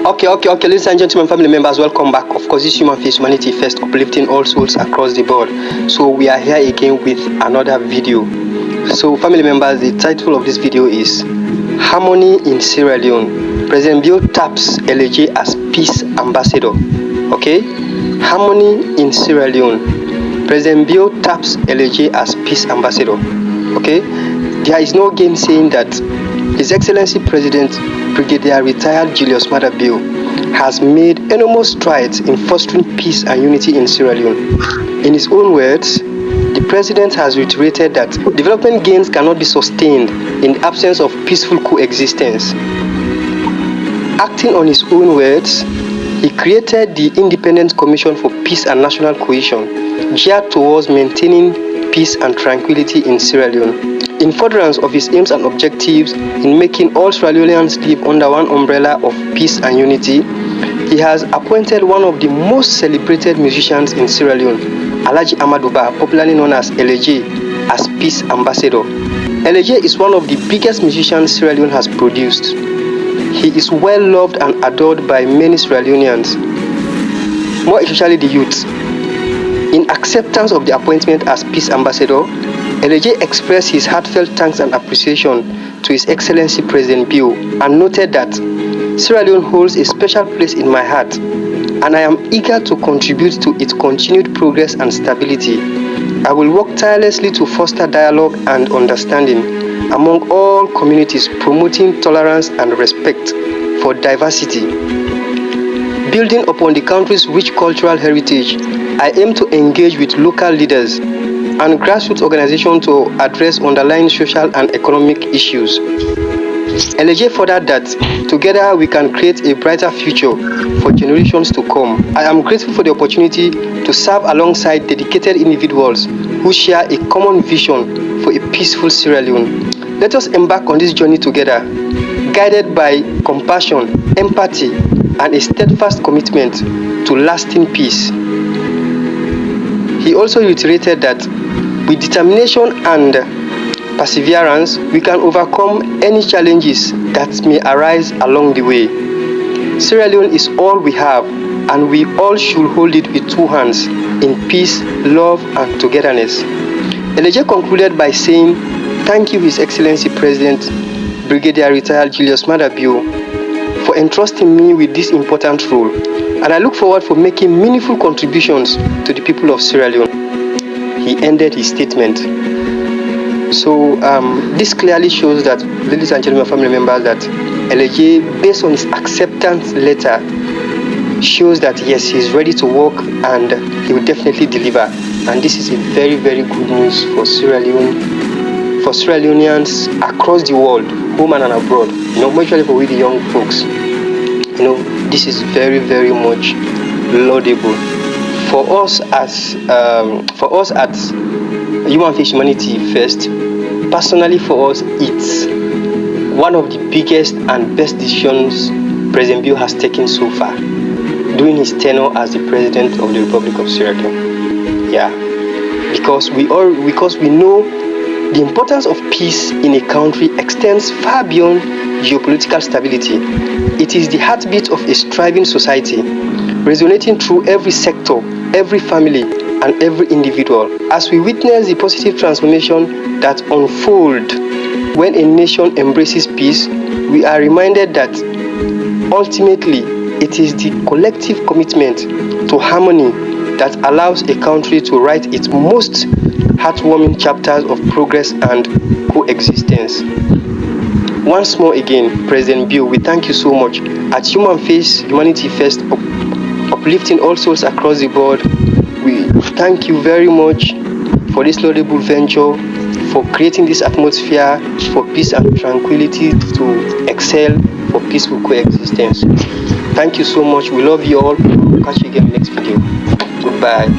Okay, ladies and gentlemen, family members, welcome back. Of course, this Human Face Humanity First, uplifting all souls across the board. So we are here again with another video. So family members, the title of this video is Harmony in Sierra Leone. President Bio taps LAJ as Peace Ambassador. Okay, Harmony in Sierra Leone. President Bio taps LAJ as Peace Ambassador. Okay, there is no gainsaying that His Excellency President Brigadier retired Julius Maada Bio has made enormous strides in fostering peace and unity in Sierra Leone. In his own words, the President has reiterated that development gains cannot be sustained in the absence of peaceful coexistence. Acting on his own words, he created the Independent Commission for Peace and National Cohesion, geared towards maintaining peace and tranquility in Sierra Leone. In furtherance of his aims and objectives in making all Sierra Leoneans live under one umbrella of peace and unity, he has appointed one of the most celebrated musicians in Sierra Leone, Alhajie Amadu Bah, popularly known as LAJ, as Peace Ambassador. LAJ is one of the biggest musicians Sierra Leone has produced. He is well loved and adored by many Sierra Leoneans, more especially the youth. In acceptance of the appointment as Peace Ambassador, LAJ expressed his heartfelt thanks and appreciation to His Excellency President Bio and noted that Sierra Leone holds a special place in my heart, and I am eager to contribute to its continued progress and stability. I will work tirelessly to foster dialogue and understanding among all communities, promoting tolerance and respect for diversity. Building upon the country's rich cultural heritage, I aim to engage with local leaders and grassroots organizations to address underlying social and economic issues. LAJ furthered that together we can create a brighter future for generations to come. I am grateful for the opportunity to serve alongside dedicated individuals who share a common vision for a peaceful Sierra Leone. Let us embark on this journey together, guided by compassion, empathy, and a steadfast commitment to lasting peace. He also reiterated that with determination and perseverance, we can overcome any challenges that may arise along the way. Sierra Leone is all we have, and we all should hold it with two hands in peace, love, and togetherness. LAJ concluded by saying, "Thank you, His Excellency President Brigadier retired Julius Maada Bio, for entrusting me with this important role, and I look forward for making meaningful contributions to the people of Sierra Leone." He ended his statement. So this clearly shows that, ladies and gentlemen, family members, that LAJ, based on his acceptance letter, shows that yes, he's ready to work and he will definitely deliver. And this is a very, very good news for Sierra Leone, for Sierra Leoneans across the world, home and abroad. Especially for we the young folks. This is very, very much laudable. For us at Human Face Humanity First, personally for us, it's one of the biggest and best decisions President Bio has taken so far during his tenure as the President of the Republic of Sierra Leone. Yeah, because we know the importance of peace in a country extends far beyond geopolitical stability. It is the heartbeat of a thriving society, resonating through every sector, every family, and every individual. As we witness the positive transformation that unfolds when a nation embraces peace, we are reminded that ultimately it is the collective commitment to harmony that allows a country to write its most heartwarming chapters of progress and coexistence. Once more again, President Bio, we thank you so much. At Human Face Humanity First, uplifting all souls across the board, we thank you very much for this laudable venture, for creating this atmosphere for peace and tranquility to excel for peaceful coexistence. Thank you so much. We love you all. Catch you again in the next video. Goodbye.